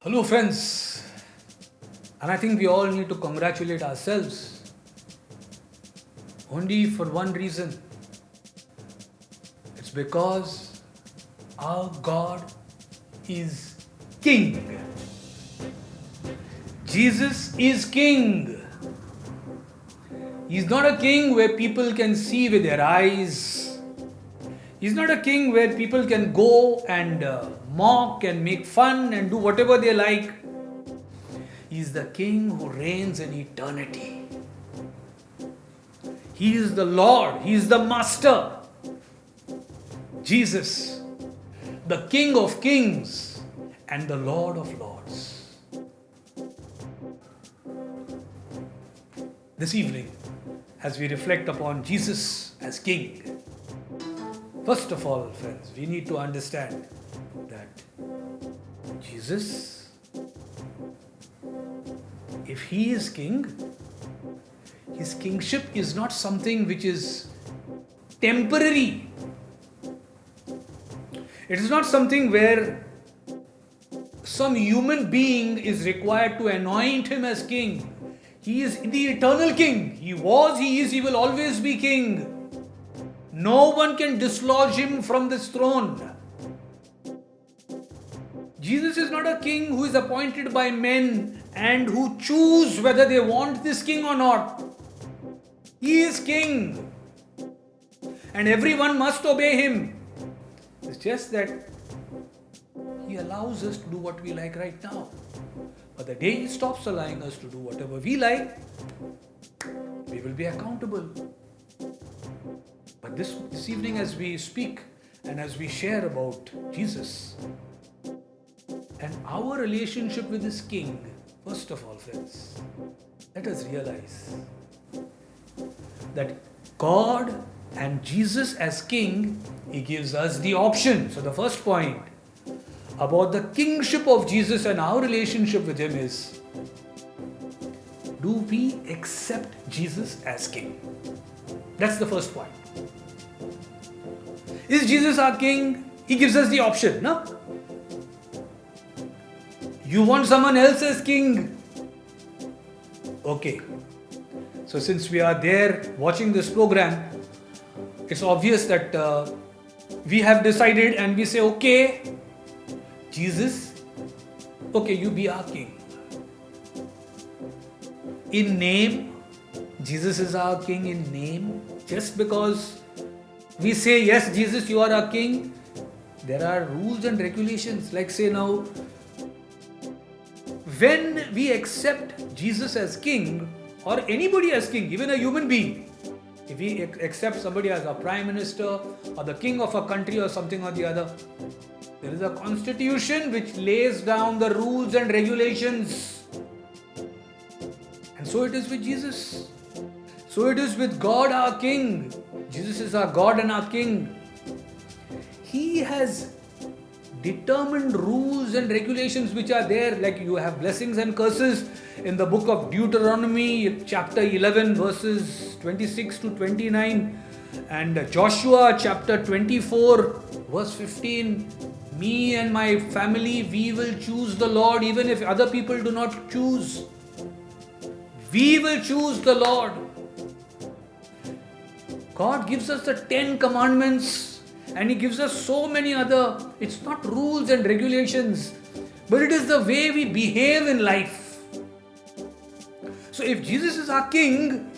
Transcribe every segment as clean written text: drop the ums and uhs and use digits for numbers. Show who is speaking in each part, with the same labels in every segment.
Speaker 1: Hello friends, and I think we all need to congratulate ourselves only for one reason. It's because our God is King. Jesus is King. He's not a king where people can see with their eyes. He's not a king where people can go and mock and make fun and do whatever they like. He's the king who reigns in eternity. He is the Lord. He is the Master. Jesus, the King of Kings and the Lord of Lords. This evening, as we reflect upon Jesus as King, first of all, friends, we need to understand that Jesus, if He is King, His kingship is not something which is temporary. It is not something where some human being is required to anoint Him as King. He is the eternal King. He was, He is, He will always be King. No one can dislodge Him from this throne. Jesus is not a king who is appointed by men and who choose whether they want this king or not. He is King. And everyone must obey Him. It's just that He allows us to do what we like right now. But the day He stops allowing us to do whatever we like, we will be accountable. But this evening, as we speak and as we share about Jesus and our relationship with this King, first of all, friends, let us realize that God and Jesus as King, He gives us the option. So the first point about the kingship of Jesus and our relationship with Him is, do we accept Jesus as King? That's the first point. Is Jesus our King? He gives us the option, no? You want someone else as King? Okay. So since we are there watching this program, it's obvious that we have decided and we say, okay, Jesus, okay, you be our King. In name, Jesus is our King in name. Just because we say, yes, Jesus, you are our King, there are rules and regulations. Like say now, when we accept Jesus as King, or anybody as King, even a human being, if we accept somebody as a Prime Minister or the King of a country or something or the other, there is a constitution which lays down the rules and regulations. And so it is with Jesus. So it is with God our King. Jesus is our God and our King. He has determined rules and regulations which are there, like you have blessings and curses in the book of Deuteronomy chapter 11 verses 26 to 29 and Joshua chapter 24 verse 15. Me and my family, we will choose the Lord even if other people do not choose. We will choose the Lord. God gives us the 10 commandments and He gives us so many other, it's not rules and regulations, but it is the way we behave in life. So if Jesus is our King,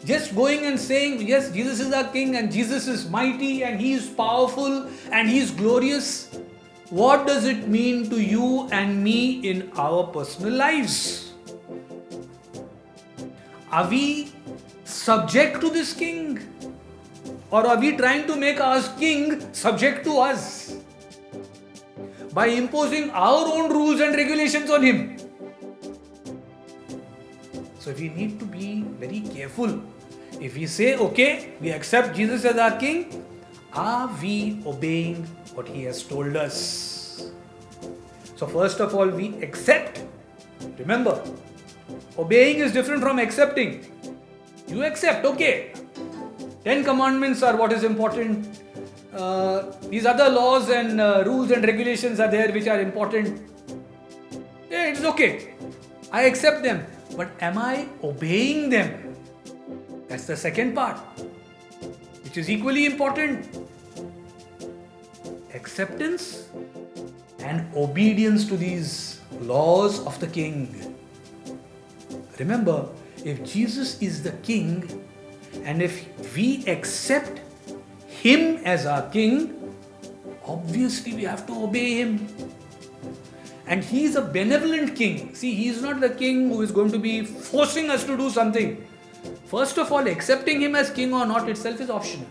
Speaker 1: just going and saying, yes, Jesus is our King and Jesus is mighty and He is powerful and He is glorious, what does it mean to you and me in our personal lives? Are we subject to this King? Or are we trying to make our King subject to us by imposing our own rules and regulations on Him? So we need to be very careful. If we say, okay, we accept Jesus as our King, are we obeying what He has told us? So first of all, we accept. Remember, obeying is different from accepting. You accept, okay. 10 commandments are what is important. These other laws and rules and regulations are there which are important. it is okay. I accept them. But am I obeying them? That's the second part, which is equally important. Acceptance and obedience to these laws of the King. Remember, if Jesus is the King, and if we accept Him as our King, obviously we have to obey Him. And He is a benevolent King. See, He is not the King who is going to be forcing us to do something. First of all, accepting Him as King or not itself is optional.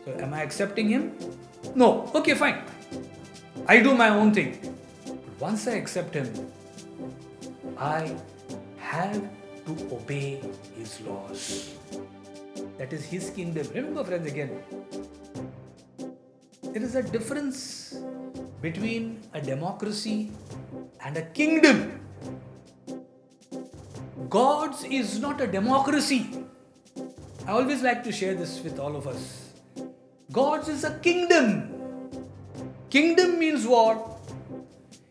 Speaker 1: So, am I accepting Him? No. Okay, fine. I do my own thing. But once I accept Him, I have to obey His laws. That is His kingdom. Remember, friends, again, there is a difference between a democracy and a kingdom. God's is not a democracy. I always like to share this with all of us. God's is a kingdom. Kingdom means what?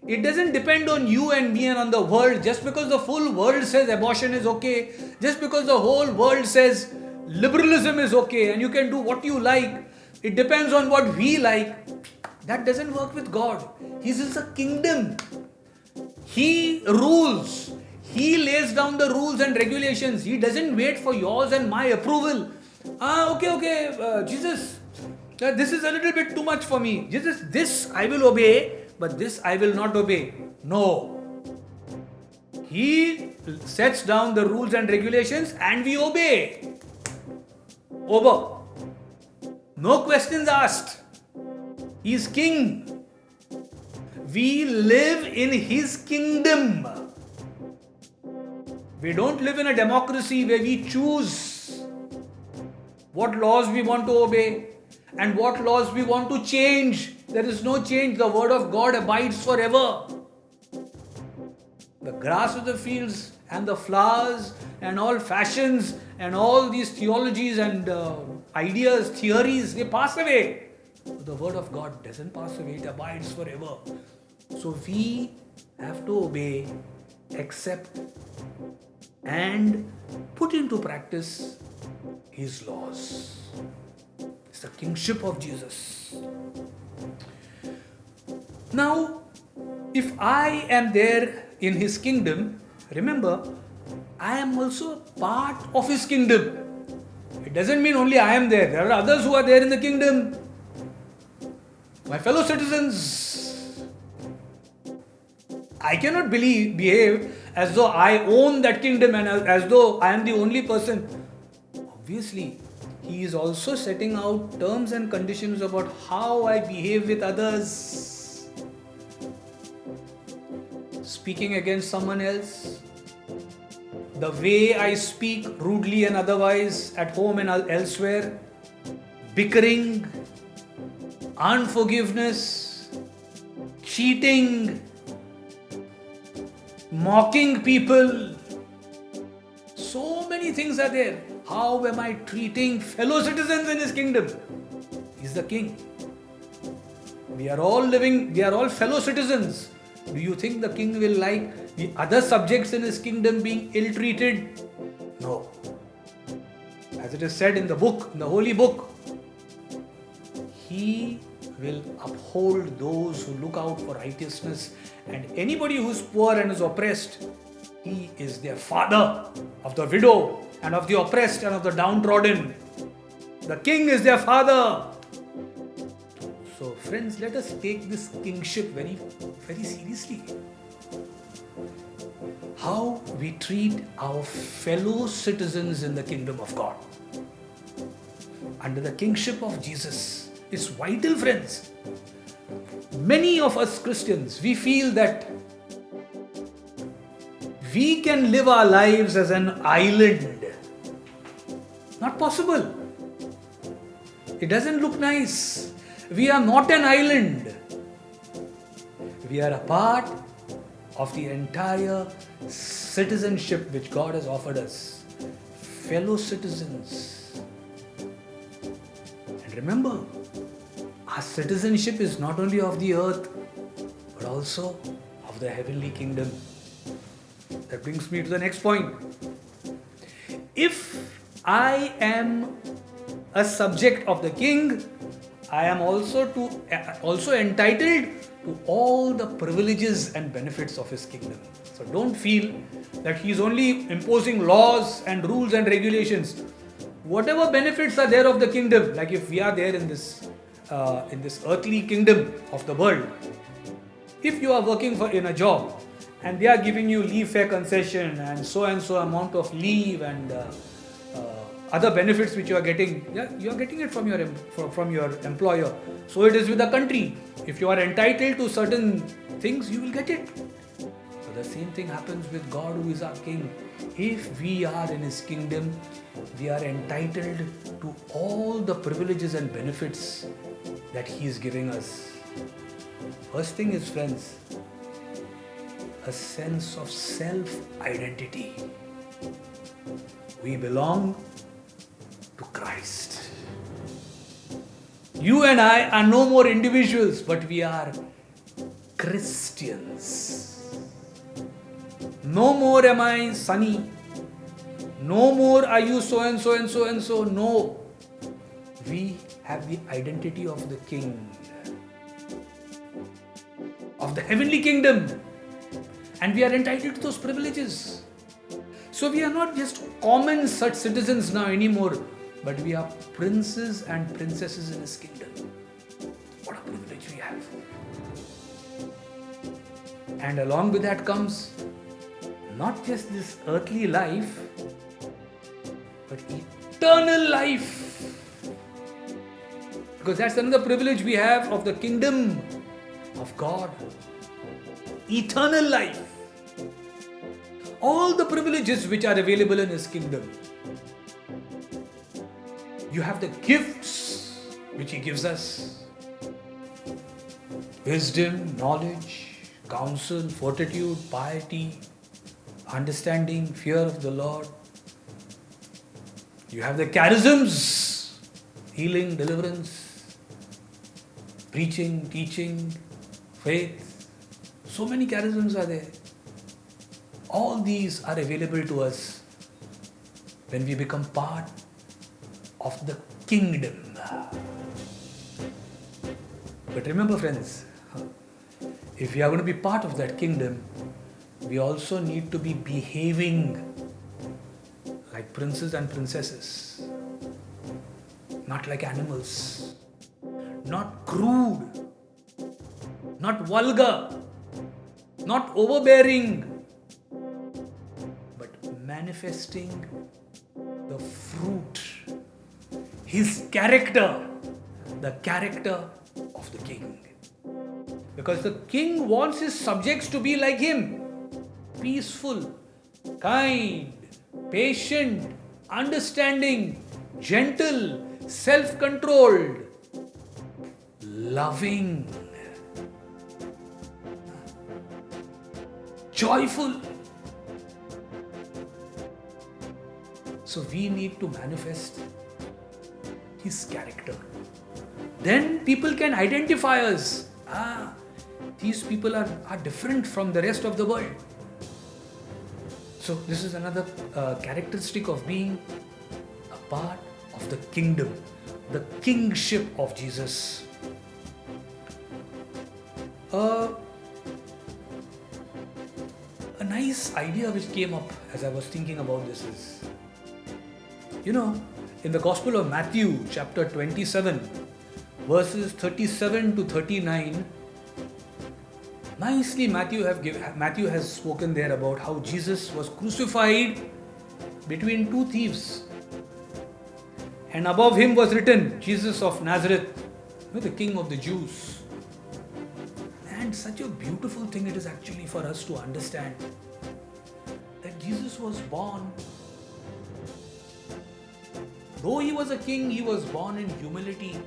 Speaker 1: It doesn't depend on you and me and on the world. Just because the full world says abortion is okay, just because the whole world says liberalism is okay and you can do what you like, it depends on what we like. That doesn't work with God. His is a kingdom. He rules. He lays down the rules and regulations. He doesn't wait for yours and my approval. Jesus, this is a little bit too much for me. Jesus, this I will obey, but this I will not obey. No. He sets down the rules and regulations and we obey. Over. No questions asked. He is king. We live in His kingdom. We don't live in a democracy where we choose what laws we want to obey and what laws we want to change. There is no change. The word of God abides forever. The grass of the fields and the flowers and all fashions and all these theologies and ideas, theories, they pass away. But the word of God doesn't pass away. It abides forever. So we have to obey, accept, and put into practice His laws. It's the kingship of Jesus. Now, if I am there in His kingdom, remember, I am also part of His kingdom. It doesn't mean only I am there. There are others who are there in the kingdom. My fellow citizens. I cannot behave as though I own that kingdom and as though I am the only person. Obviously, He is also setting out terms and conditions about how I behave with others. Speaking against someone else, the way I speak rudely and otherwise at home and elsewhere, bickering, unforgiveness, cheating, mocking people. So many things are there. How am I treating fellow citizens in His kingdom? He's the king. We are all fellow citizens. Do you think the king will like the other subjects in His kingdom being ill-treated? No. As it is said in the book, in the holy book, He will uphold those who look out for righteousness, and anybody who is poor and is oppressed, He is their father of the widow and of the oppressed and of the downtrodden. The king is their father. So friends, let us take this kingship very, very seriously. How we treat our fellow citizens in the kingdom of God under the kingship of Jesus is vital, friends. Many of us Christians, we feel that we can live our lives as an island. Not possible. It doesn't look nice. We are not an island. We are a part of the entire citizenship which God has offered us. Fellow citizens. And remember, our citizenship is not only of the earth, but also of the heavenly kingdom. That brings me to the next point. If I am a subject of the king, I am also entitled to all the privileges and benefits of his kingdom. So don't feel that he is only imposing laws and rules and regulations. Whatever benefits are there of the kingdom, like if we are there in this earthly kingdom of the world, if you are working in a job and they are giving you leave fare concession and so amount of leave and other benefits which you are getting, you are getting it from your employer. So it is with the country. If you are entitled to certain things, you will get it. So the same thing happens with God, who is our King. If we are in his kingdom, we are entitled to all the privileges and benefits that he is giving us. First thing is, friends, a sense of self-identity. We belong to Christ. You and I are no more individuals, but we are Christians. No more am I Sunny. No more are you so and so and so and so. No. We have the identity of the King, of the heavenly kingdom, and we are entitled to those privileges. So we are not just common such citizens now anymore, but we are princes and princesses in his kingdom. What a privilege we have. And along with that comes not just this earthly life, but eternal life. Because that's another privilege we have of the kingdom of God. Eternal life. All the privileges which are available in his kingdom. You have the gifts which he gives us. Wisdom, knowledge, counsel, fortitude, piety, understanding, fear of the Lord. You have the charisms, healing, deliverance, preaching, teaching, faith. So many charisms are there. All these are available to us when we become part of the kingdom. But remember, friends, if we are going to be part of that kingdom, we also need to be behaving like princes and princesses, not like animals, not crude, not vulgar, not overbearing, but manifesting the fruit, his character, the character of the king. Because the king wants his subjects to be like him, peaceful, kind, patient, understanding, gentle, self-controlled, loving, joyful. So we need to manifest his character. Then people can identify us. These people are different from the rest of the world. So this is another characteristic of being a part of the kingdom, the kingship of Jesus. A nice idea which came up as I was thinking about this is, in the Gospel of Matthew, chapter 27, verses 37 to 39, nicely Matthew has spoken there about how Jesus was crucified between two thieves. And above him was written, Jesus of Nazareth, the King of the Jews. And such a beautiful thing it is actually for us to understand that Jesus was born. Though he was a king, he was born in humility.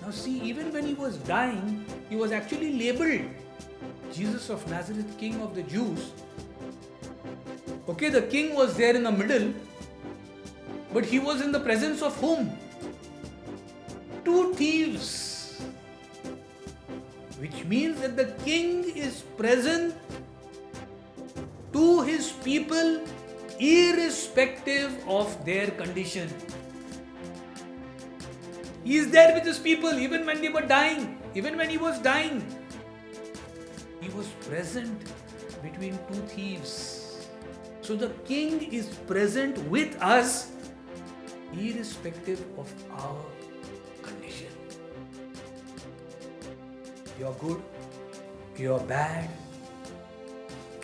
Speaker 1: Now see, even when he was dying, he was actually labeled Jesus of Nazareth, King of the Jews. Okay, the king was there in the middle, but he was in the presence of whom? Two thieves. Which means that the king is present to his people irrespective of their condition. He is there with his people even when they were dying, even when he was dying. He was present between two thieves. So the King is present with us irrespective of our condition. You're good, you're bad,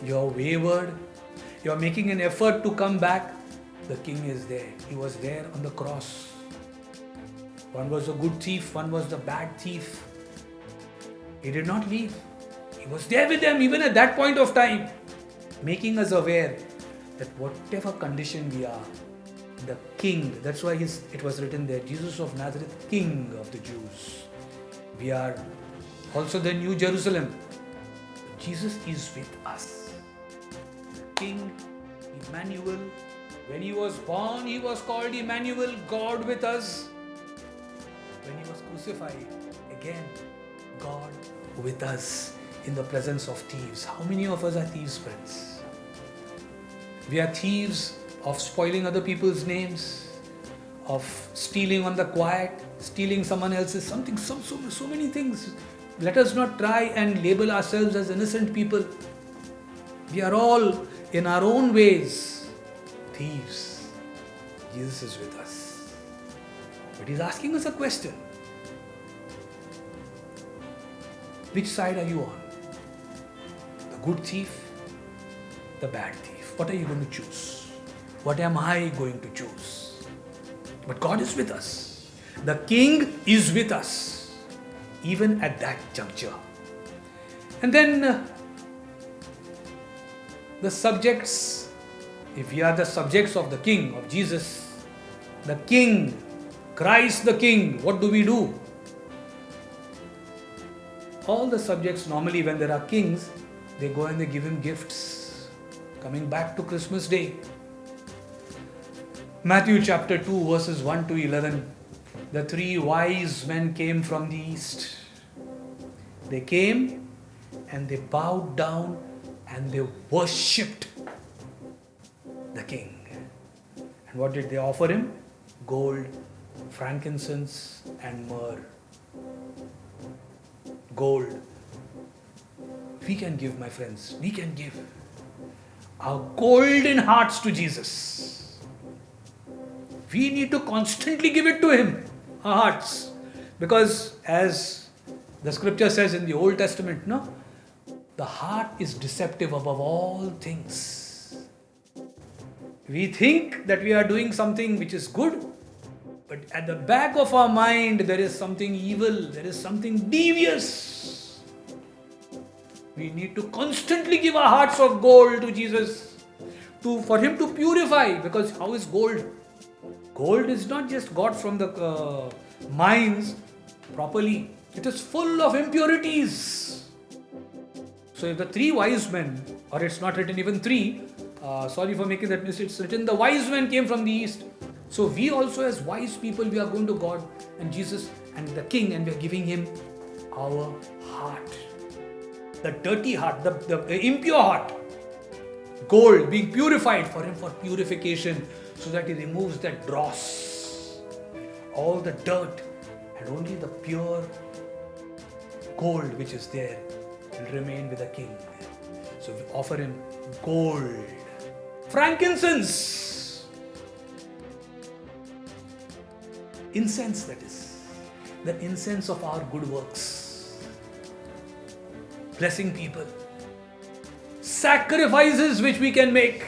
Speaker 1: you're wayward, you're making an effort to come back. The King is there. He was there on the cross. One was a good thief, one was the bad thief. He did not leave. He was there with them even at that point of time, making us aware that whatever condition we are, the King, that's why it was written there, Jesus of Nazareth, King of the Jews. We are also the New Jerusalem. Jesus is with us. King Emmanuel. When he was born, he was called Emmanuel, God with us. When he was crucified, again, God with us in the presence of thieves. How many of us are thieves, friends? We are thieves of spoiling other people's names, of stealing on the quiet, stealing someone else's something, so many things. Let us not try and label ourselves as innocent people. We are all, in our own ways, thieves. Jesus is with us. But he's asking us a question. Which side are you on? The good thief, the bad thief? What are you going to choose? What am I going to choose? But God is with us. The King is with us, even at that juncture. And then the subjects, if we are the subjects of the King, of Jesus, the King, Christ the King, what do? All the subjects normally, when there are kings, they go and they give him gifts. Coming back to Christmas Day, Matthew chapter 2 verses 1 to 11, the three wise men came from the east. They came and they bowed down and they worshipped the King. And what did they offer him? Gold, frankincense and myrrh. Gold. We can give, my friends, we can give our golden hearts to Jesus. We need to constantly give it to him, our hearts. Because as the scripture says in the Old Testament, no, the heart is deceptive above all things. We think that we are doing something which is good, but at the back of our mind there is something evil, there is something devious. We need to constantly give our hearts of gold to Jesus, for him to purify. Because how is gold? Gold is not just got from the mines properly. It is full of impurities. So if the three wise men, or it's not written even three, sorry for making that mistake, it's written the wise men came from the east. So we also as wise people, we are going to God and Jesus and the King, and we are giving him our heart. The dirty heart, the impure heart. Gold being purified for him, for purification, so that he removes that dross, all the dirt, and only the pure gold which is there will remain with the King. So we offer him gold, frankincense, incense, that is the incense of our good works, blessing people, sacrifices which we can make,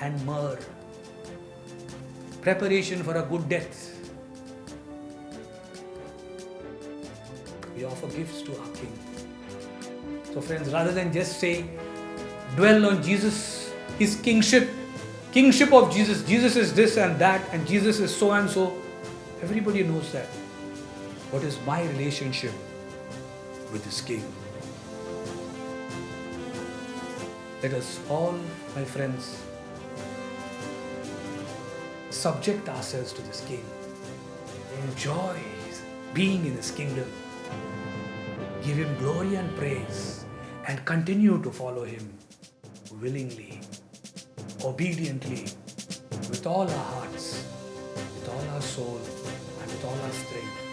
Speaker 1: and myrrh, preparation for a good death. We offer gifts to our King. So friends, rather than just say, dwell on Jesus, his kingship of Jesus, Jesus is this and that, and Jesus is so and so, everybody knows that. What is my relationship with this King? Let us all, my friends, subject ourselves to this King. Enjoy being in his kingdom. Give him glory and praise. and continue to follow Him willingly, obediently, with all our hearts, with all our soul, and with all our strength.